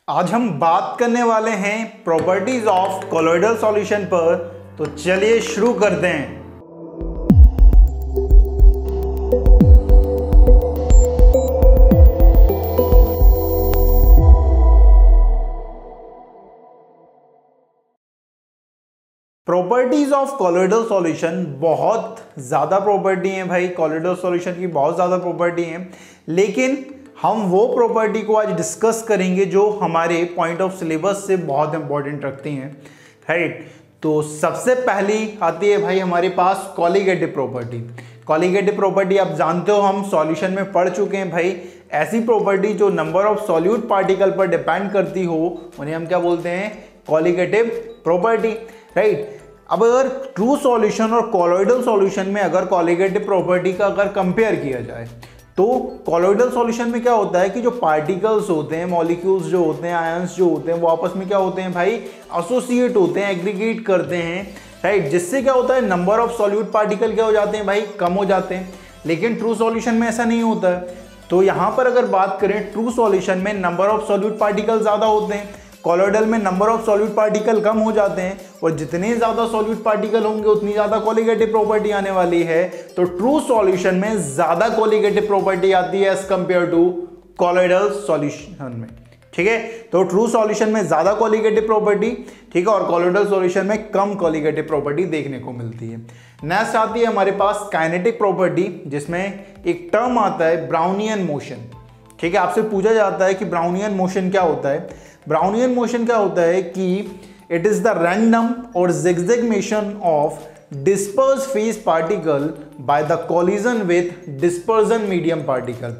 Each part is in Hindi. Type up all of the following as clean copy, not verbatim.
आज हम बात करने वाले हैं प्रॉपर्टीज ऑफ कोलोइडल सॉल्यूशन पर। तो चलिए शुरू करते हैं। प्रॉपर्टीज ऑफ कोलोइडल सॉल्यूशन, बहुत ज्यादा प्रॉपर्टी है भाई। कोलोइडल सॉल्यूशन की बहुत ज्यादा प्रॉपर्टी है, लेकिन हम वो प्रॉपर्टी को आज डिस्कस करेंगे जो हमारे पॉइंट ऑफ सिलेबस से बहुत इंपॉर्टेंट रखती हैं, राइट। तो सबसे पहली आती है भाई हमारे पास कॉलीगेटिव प्रॉपर्टी। कॉलीगेटिव प्रॉपर्टी आप जानते हो, हम सॉल्यूशन में पढ़ चुके हैं भाई। ऐसी प्रॉपर्टी जो नंबर ऑफ सॉल्यूट पार्टिकल पर डिपेंड करती हो उन्हें हम क्या बोलते हैं? Colligative property, right. अब अगर ट्रू सॉल्यूशन और कॉलोइडल सॉल्यूशन में अगर कॉलीगेटिव प्रॉपर्टी का अगर कंपेयर किया जाए तो कॉलोइडल सॉल्यूशन में क्या होता है कि जो पार्टिकल्स होते हैं, मॉलिक्यूल्स जो होते हैं, आयंस जो होते हैं, वो आपस में क्या होते हैं भाई? एसोसिएट होते हैं, एग्रीगेट करते हैं, राइट। जिससे क्या होता है? नंबर ऑफ सॉल्यूट पार्टिकल क्या हो जाते हैं भाई? कम हो जाते हैं। लेकिन ट्रू सॉल्यूशन में ऐसा नहीं होता है। तो यहां पर अगर बात करें, ट्रू सॉल्यूशन में नंबर ऑफ सॉल्यूट पार्टिकल ज्यादा होते हैं, कॉलोइडल में नंबर ऑफ सॉल्यूट पार्टिकल कम हो जाते हैं। और जितने ज्यादा सॉल्यूट पार्टिकल होंगे उतनी ज्यादा कॉलीगेटिव प्रॉपर्टी आने वाली है। तो ट्रू सॉल्यूशन में ज्यादा कॉलीगेटिव प्रॉपर्टी आती है as compare to colloidal solution में, ठीक है। तो ट्रू सॉल्यूशन में ज्यादा कॉलीगेटिव प्रॉपर्टी, ठीक है, और कॉलोइडल सॉल्यूशन में कम कॉलीगेटिव प्रॉपर्टी देखने को मिलती है। नेक्स्ट आती है हमारे पास काइनेटिक प्रॉपर्टी, जिसमें एक टर्म आता है ब्राउनियन मोशन, ठीक है। आपसे पूछा जाता है कि ब्राउनियन मोशन क्या होता है। ब्राउनियन मोशन क्या होता है कि इट इज द रैंडम और zigzag motion of disperse phase particle by the collision with dispersion medium particle.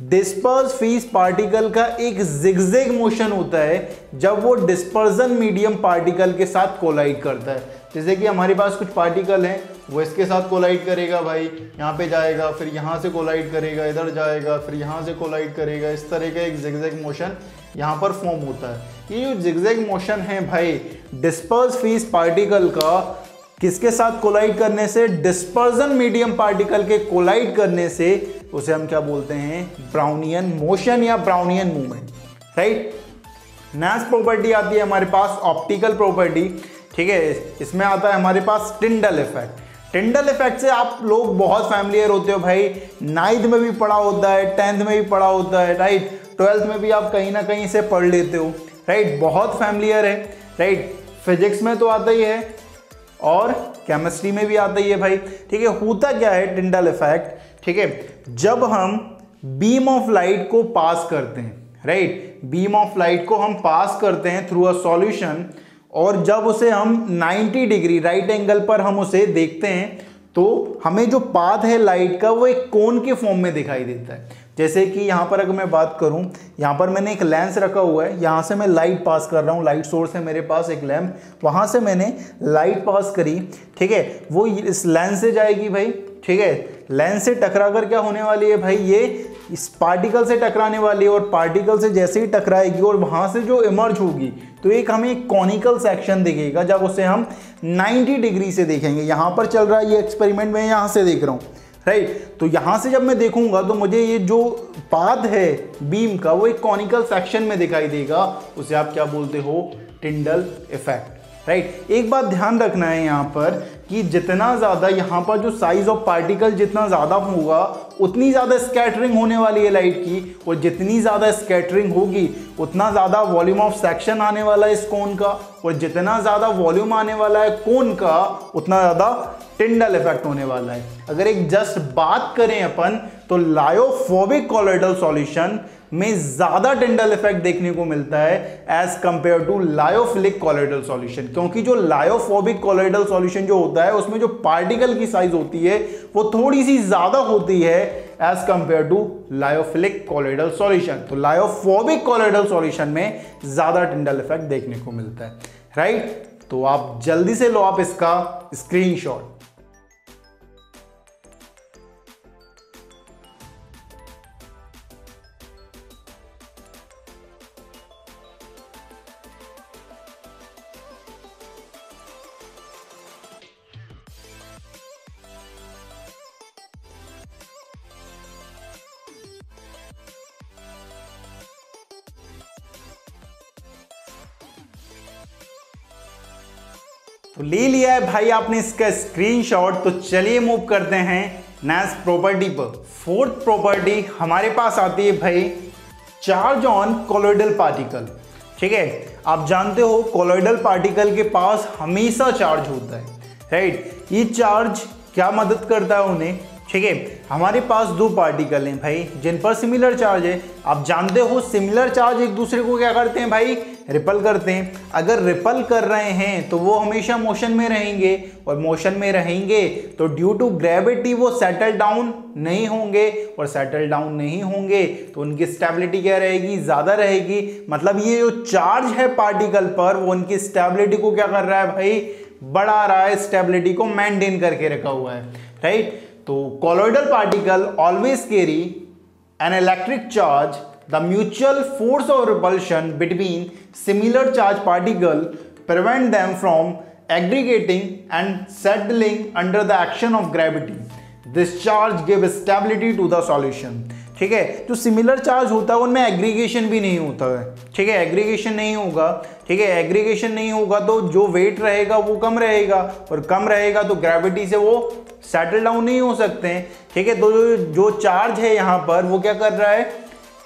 Disperse phase particle का एक जिगजैग मोशन होता है जब वो डिस्पर्जन मीडियम पार्टिकल के साथ कोलाइड करता है। जैसे कि हमारे पास कुछ पार्टिकल हैं, वो इसके साथ कोलाइड करेगा भाई, यहाँ पे जाएगा, फिर यहाँ से कोलाइड करेगा, इधर जाएगा, फिर यहाँ से कोलाइड करेगा। इस तरह का एक जिगजैग मोशन यहाँ पर फॉर्म होता है। ये जो जिगजैग मोशन है भाई डिस्पर्स फेज पार्टिकल का, किसके साथ कोलाइड करने से? डिस्पर्जन मीडियम पार्टिकल के कोलाइड करने से, उसे हम क्या बोलते हैं? ब्राउनियन मोशन या Brownian movement, right. Next property आती है हमारे पास ऑप्टिकल प्रॉपर्टी, ठीक है। इसमें आता है हमारे पास टिंडल इफेक्ट। टिंडल इफेक्ट से आप लोग बहुत फैमिलियर होते हो भाई, 9th में भी पढ़ा होता है, 10th में भी पढ़ा होता है, राइट। 12th में भी आप कहीं ना कहीं से पढ़ लेते हो, राइट। बहुत फैमिलियर है, राइट। फिजिक्स में तो आता ही है और केमिस्ट्री में भी आता ही है भाई, ठीक है। होता क्या है टिंडल इफेक्ट, ठीक है। जब हम बीम ऑफ लाइट को पास करते हैं, राइट, बीम ऑफ लाइट को हम पास करते हैं थ्रू अ सॉल्यूशन, और जब उसे हम 90 डिग्री राइट एंगल पर हम उसे देखते हैं तो हमें जो पाथ है लाइट का वो एक कोन के फॉर्म में दिखाई देता है। जैसे कि यहाँ पर अगर मैं बात करूँ, यहाँ पर मैंने एक लेंस रखा हुआ है, यहाँ से मैं लाइट पास कर रहा हूँ, लाइट सोर्स है मेरे पास एक लैंप, वहाँ से मैंने लाइट पास करी, ठीक है। वो इस लेंस से जाएगी भाई, ठीक है। लेंस से टकरा कर क्या होने वाली है भाई? ये इस पार्टिकल से टकराने वाली है, और पार्टिकल से जैसे ही टकराएगी और वहाँ से जो इमर्ज होगी तो एक हमें एक कॉनिकल सेक्शन दिखेगा जब उसे हम 90 डिग्री से देखेंगे। यहाँ पर चल रहा है ये एक्सपेरिमेंट, मैं यहाँ से देख रहा हूँ, राइट। तो यहाँ से जब मैं देखूंगा तो मुझे ये जो पाथ है बीम का वो एक कॉनिकल सेक्शन में दिखाई देगा। उसे आप क्या बोलते हो? Tyndall effect, right. एक बात ध्यान रखना है यहाँ पर कि जितना ज़्यादा यहाँ पर जो साइज ऑफ पार्टिकल जितना ज़्यादा होगा उतनी ज़्यादा स्कैटरिंग होने वाली है लाइट की, और जितनी ज़्यादा स्कैटरिंग होगी उतना ज़्यादा वॉल्यूम ऑफ सेक्शन आने वाला है इस कोन का, और जितना ज़्यादा वॉल्यूम आने वाला है कोन का उतना ज़्यादा टिंडल इफेक्ट होने वाला है। अगर एक जस्ट बात करें अपन तो लायोफोबिक कॉलोइडल सॉल्यूशन में ज्यादा टिंडल इफेक्ट देखने को मिलता है as compare to lyophilic colloidal solution, क्योंकि जो लायोफोबिक कॉलोइडल सॉल्यूशन जो होता है उसमें जो पार्टिकल की साइज होती है वो थोड़ी सी ज्यादा होती है as compare to lyophilic colloidal solution. तो लायोफोबिक कॉलोइडल सॉल्यूशन में ज्यादा टिंडल इफेक्ट देखने को मिलता है, राइट। तो आप जल्दी से लो आप इसका स्क्रीनशॉट। तो ले लिया है भाई आपने इसका स्क्रीनशॉट, तो चलिए मूव करते हैं नेक्स्ट प्रॉपर्टी पर। फोर्थ प्रॉपर्टी हमारे पास आती है भाई चार्ज ऑन कोलॉइडल पार्टिकल। ठीक है, आप जानते हो कोलॉइडल पार्टिकल के पास हमेशा चार्ज होता है, राइट। ये चार्ज क्या मदद करता है उन्हें, ठीक है। हमारे पास दो पार्टिकल हैं भाई जिन पर सिमिलर चार्ज है। आप जानते हो सिमिलर चार्ज एक दूसरे को क्या करते हैं भाई, रिपल करते हैं। अगर रिपल कर रहे हैं तो वो हमेशा मोशन में रहेंगे, और मोशन में रहेंगे तो ड्यू टू ग्रेविटी वो सेटल डाउन नहीं होंगे, और सेटल डाउन नहीं होंगे तो उनकी स्टेबिलिटी क्या रहेगी, ज़्यादा रहेगी। मतलब ये जो चार्ज है पार्टिकल पर वो उनकी स्टेबिलिटी को क्या कर रहा है भाई, बढ़ा रहा है, स्टेबिलिटी को मेंटेन करके रखा हुआ है, राइट। तो colloidal particle always carry an electric charge. The mutual force of repulsion between similar charged particle prevent them from aggregating and settling under the action of gravity. This charge gives stability to the solution. ठीक है, जो सिमिलर चार्ज होता है उनमें एग्रीगेशन भी नहीं होता है, ठीक है। एग्रीगेशन नहीं होगा, ठीक है, एग्रीगेशन नहीं होगा तो जो वेट रहेगा वो कम रहेगा, और कम रहेगा तो ग्रेविटी से वो सेटल डाउन नहीं हो सकते हैं, ठीक है। तो जो चार्ज है यहाँ पर वो क्या कर रहा है,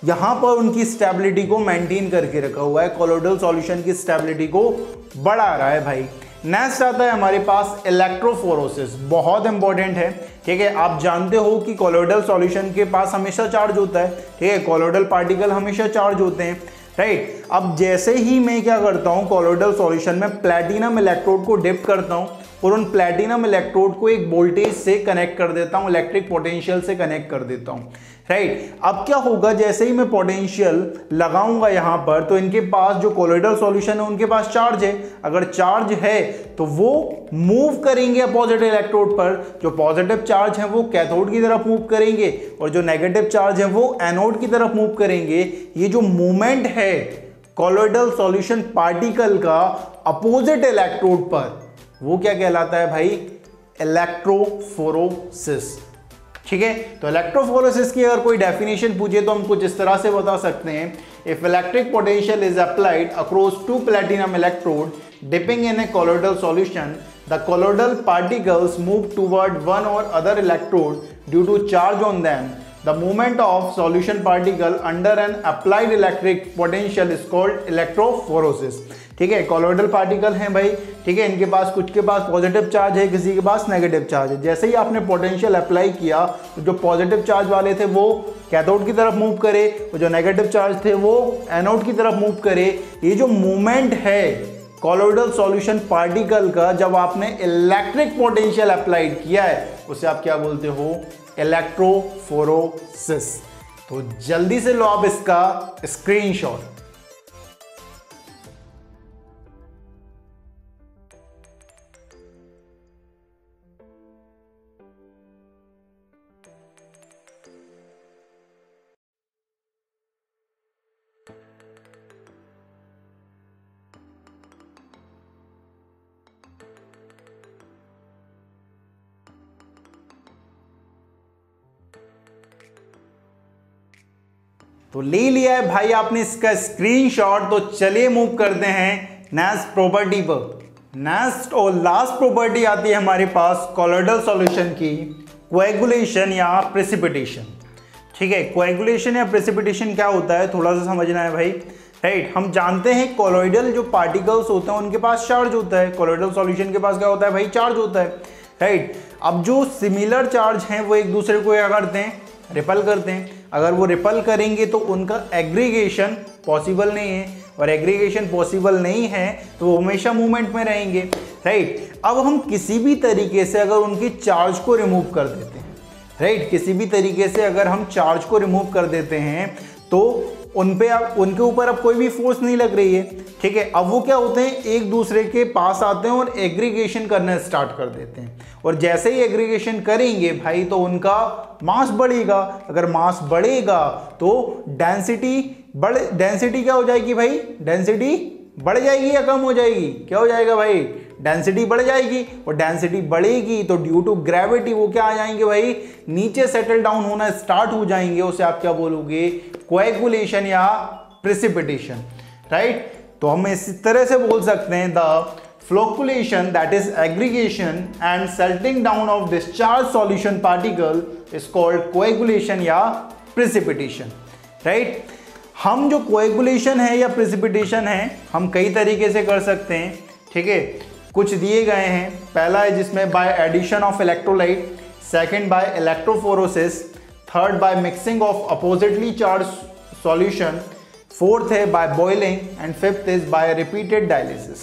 यहाँ पर उनकी स्टेबिलिटी को मेंटेन करके रखा हुआ है, कोलॉइडल सॉल्यूशन की स्टेबिलिटी को बढ़ा रहा है भाई। नेक्स्ट आता है हमारे पास इलेक्ट्रोफोरोसिस, बहुत इंपॉर्टेंट है, ठीक है। आप जानते हो कि कोलॉइडल सॉल्यूशन के पास हमेशा चार्ज होता है, ठीक है, कोलॉइडल पार्टिकल हमेशा चार्ज होते हैं, राइट। अब जैसे ही मैं क्या करता हूँ, कोलॉइडल सॉल्यूशन में प्लैटिनम इलेक्ट्रोड को डिप करता हूँ और उन प्लैटिनम इलेक्ट्रोड को एक वोल्टेज से कनेक्ट कर देता हूँ, इलेक्ट्रिक पोटेंशियल से कनेक्ट कर देता हूँ, राइट। अब क्या होगा, जैसे ही मैं पोटेंशियल लगाऊंगा यहाँ पर तो इनके पास जो कोलॉइडल सॉल्यूशन है उनके पास चार्ज है। अगर चार्ज है तो वो मूव करेंगे अपोजिट इलेक्ट्रोड पर, जो पॉजिटिव चार्ज है वो कैथोड की तरफ मूव करेंगे और जो नेगेटिव चार्ज है वो एनोड की तरफ मूव करेंगे। ये जो मूवमेंट है कोलॉइडल सॉल्यूशन पार्टिकल का अपोजिट इलेक्ट्रोड पर वो क्या कहलाता है भाई, इलेक्ट्रोफोरोसिस, ठीक है। तो इलेक्ट्रोफोरोसिस की अगर कोई डेफिनेशन पूछे तो हम कुछ इस तरह से बता सकते हैं, if electric potential is applied across two platinum electrode dipping in a colloidal solution, the colloidal particles move toward one or other electrode due to charge on them. The movement of solution particle under an applied electric potential is called electrophoresis. ठीक है, कॉलोइडल पार्टिकल हैं भाई, ठीक है, इनके पास कुछ के पास पॉजिटिव चार्ज है, किसी के पास नेगेटिव चार्ज है। जैसे ही आपने पोटेंशियल अप्लाई किया तो जो पॉजिटिव चार्ज वाले थे वो कैथोड की तरफ मूव करे और जो नेगेटिव चार्ज थे वो एनोड की तरफ मूव करे। ये जो मूवमेंट है कॉलोइडल सॉल्यूशन पार्टिकल का जब आपने इलेक्ट्रिक पोटेंशियल अप्लाइड किया है उसे आप क्या बोलते हो, इलेक्ट्रोफोरोसिस। तो जल्दी से लो आप इसका स्क्रीनशॉट। तो ले लिया है भाई आपने इसका स्क्रीनशॉट। तो चलिए मूव करते हैं नेक्स्ट प्रॉपर्टी पर। नेक्स्ट और लास्ट प्रॉपर्टी आती है हमारे पास कॉलोइडल सॉल्यूशन की, कोएगुलेशन या प्रेसिपिटेशन। ठीक है, कोएगुलेशन या प्रेसिपिटेशन क्या होता है थोड़ा सा समझना है भाई, राइट। हम जानते हैं कॉलोइडल जो पार्टिकल्स होते हैं उनके पास चार्ज होता है, कॉलोइडल सॉल्यूशन के पास क्या होता है भाई, चार्ज होता है, राइट। अब जो सिमिलर चार्ज हैं वो एक दूसरे को क्या करते हैं, रिपल करते हैं। अगर वो रिपल करेंगे तो उनका एग्रीगेशन पॉसिबल नहीं है, और एग्रीगेशन पॉसिबल नहीं है तो वो हमेशा मूवमेंट में रहेंगे, राइट। अब हम किसी भी तरीके से अगर उनकी चार्ज को रिमूव कर देते हैं, राइट, किसी भी तरीके से अगर हम चार्ज को रिमूव कर देते हैं तो उनके ऊपर अब कोई भी फोर्स नहीं लग रही है, ठीक है। अब वो क्या होते हैं, एक दूसरे के पास आते हैं और एग्रीगेशन करना स्टार्ट कर देते हैं, और जैसे ही एग्रीगेशन करेंगे भाई तो उनका मास बढ़ेगा। अगर मास बढ़ेगा तो डेंसिटी क्या हो जाएगी भाई, डेंसिटी बढ़ जाएगी या कम हो जाएगी, क्या हो जाएगा भाई, डेंसिटी बढ़ जाएगी। और डेंसिटी बढ़ेगी तो ड्यू टू ग्रेविटी वो क्या आ जाएंगे भाई, नीचे सेटल डाउन होना स्टार्ट हो जाएंगे। उसे आप क्या बोलोगे, कोएगुलेशन या प्रेसिपिटेशन, राइट। तो हम इस तरह से बोल सकते हैं the flocculation, that is aggregation and settling down of discharged solution particle is called coagulation या precipitation, right? हम जो coagulation है या precipitation है हम कई तरीके से कर सकते हैं, ठीक है। कुछ दिए गए हैं, पहला है जिसमें by addition of electrolyte, second by electrophoresis, third by mixing of oppositely charged solution, fourth है by boiling and fifth is by repeated dialysis,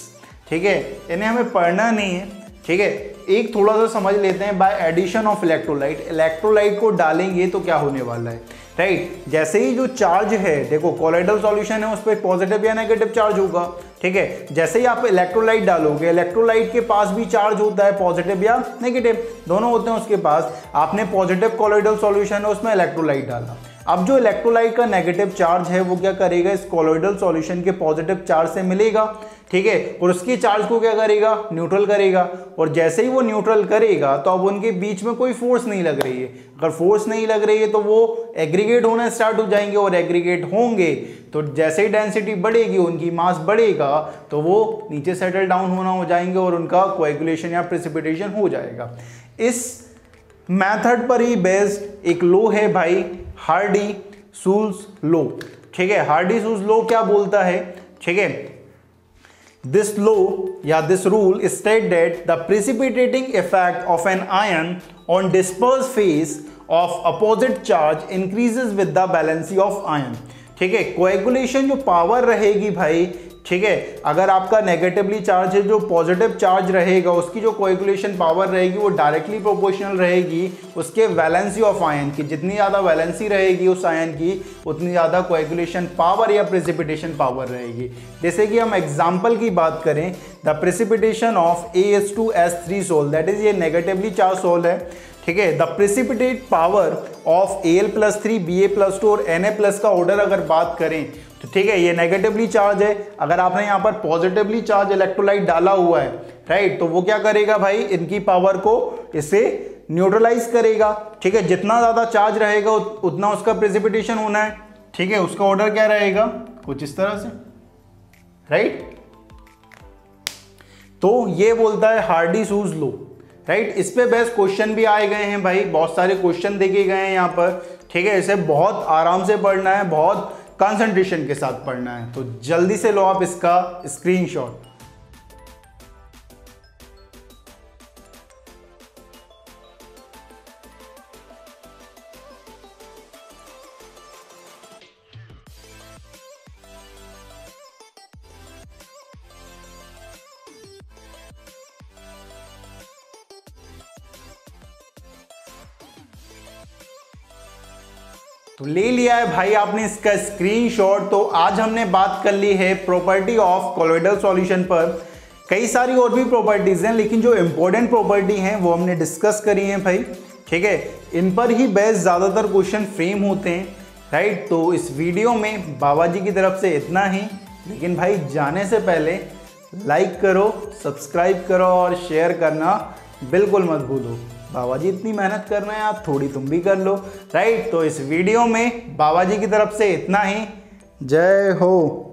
ठीक है। इन्हें हमें पढ़ना नहीं है, ठीक है। एक थोड़ा सा समझ लेते हैं by addition of electrolyte, electrolyte को डालेंगे तो क्या होने वाला है, राइट। जैसे ही जो चार्ज है, देखो कोलाइडल सॉल्यूशन है उस पर पॉजिटिव या नेगेटिव चार्ज होगा, ठीक है। जैसे ही आप इलेक्ट्रोलाइट डालोगे, इलेक्ट्रोलाइट के पास भी चार्ज होता है, पॉजिटिव या नेगेटिव दोनों होते हैं उसके पास। आपने पॉजिटिव कोलाइडल सॉल्यूशन है उसमें इलेक्ट्रोलाइट डाला, अब जो इलेक्ट्रोलाइट का नेगेटिव चार्ज है वो क्या करेगा, इस कोलॉइडल सॉल्यूशन के पॉजिटिव चार्ज से मिलेगा, ठीक है, और उसकी चार्ज को क्या करेगा, न्यूट्रल करेगा। और जैसे ही वो न्यूट्रल करेगा तो अब उनके बीच में कोई फोर्स नहीं लग रही है, अगर फोर्स नहीं लग रही है तो वो एग्रीगेट होना स्टार्ट हो जाएंगे, और एग्रीगेट होंगे तो जैसे ही डेंसिटी बढ़ेगी, उनकी मास बढ़ेगा तो वो नीचे सेटल डाउन होना हो जाएंगे और उनका कोएगुलेशन या प्रेसिपिटेशन हो जाएगा। इस मेथड पर ही बेस्ड एक लो है भाई, हार्डी-सूज़ लो, ठीक है। हार्डी-सूज़ लो क्या बोलता है, ठीक है, दिस लो या this rule state that the precipitating effect of an ion on disperse phase of opposite charge increases with the valency of ion, ठीक है। कोएगुलेशन जो पावर रहेगी भाई, ठीक है, अगर आपका नेगेटिवली चार्ज है, जो पॉजिटिव चार्ज रहेगा उसकी जो कोएगुलेशन पावर रहेगी वो डायरेक्टली प्रोपोर्शनल रहेगी उसके वैलेंसी ऑफ आयन की। जितनी ज़्यादा वैलेंसी रहेगी उस आयन की उतनी ज़्यादा कोएगुलेशन पावर या प्रेसिपिटेशन पावर रहेगी। जैसे कि हम एग्जांपल की बात करें, the precipitation of AH2S3 sol, that is ये नेगेटिवली चार्ज सोल है, ठीक है। The precipitate power of Al+3 Ba+2 और Na+ का ऑर्डर अगर बात करें तो ठीक है, ये नेगेटिवली चार्ज है, अगर आपने यहाँ पर पॉजिटिवली चार्ज इलेक्ट्रोलाइट डाला हुआ है, राइट, तो वो क्या करेगा भाई, इनकी पावर को इससे न्यूट्रलाइज करेगा, ठीक है। जितना ज़्यादा चार्ज रहेगा उतना उसका प्रेसिपिटेशन होना है, ठीक है। उसका ऑर्डर क्या रहेगा, कुछ इस तरह से, राइट। तो ये बोलता है हार्डी-सूज़ लो, राइट। इस पे बेस्ट क्वेश्चन भी आए गए हैं भाई, बहुत सारे क्वेश्चन देखे गए हैं यहाँ पर, ठीक है। इसे बहुत आराम से पढ़ना है, बहुत कंसंट्रेशन के साथ पढ़ना है, तो जल्दी से लो आप इसका स्क्रीनशॉट। तो ले लिया है भाई आपने इसका स्क्रीनशॉट। तो आज हमने बात कर ली है प्रॉपर्टी ऑफ कोलॉइडल सॉल्यूशन पर। कई सारी और भी प्रॉपर्टीज हैं, लेकिन जो इंपॉर्टेंट प्रॉपर्टी हैं वो हमने डिस्कस करी हैं भाई, ठीक है। इन पर ही बेस ज़्यादातर क्वेश्चन फ्रेम होते हैं, राइट। तो इस वीडियो में बाबा जी की तरफ से इतना ही, लेकिन भाई जाने से पहले लाइक करो, सब्सक्राइब करो और शेयर करना बिल्कुल मत भूलो। बाबा जी इतनी मेहनत कर रहे हैं, आप थोड़ी तुम भी कर लो, राइट। तो इस वीडियो में बाबा जी की तरफ से इतना ही। जय हो।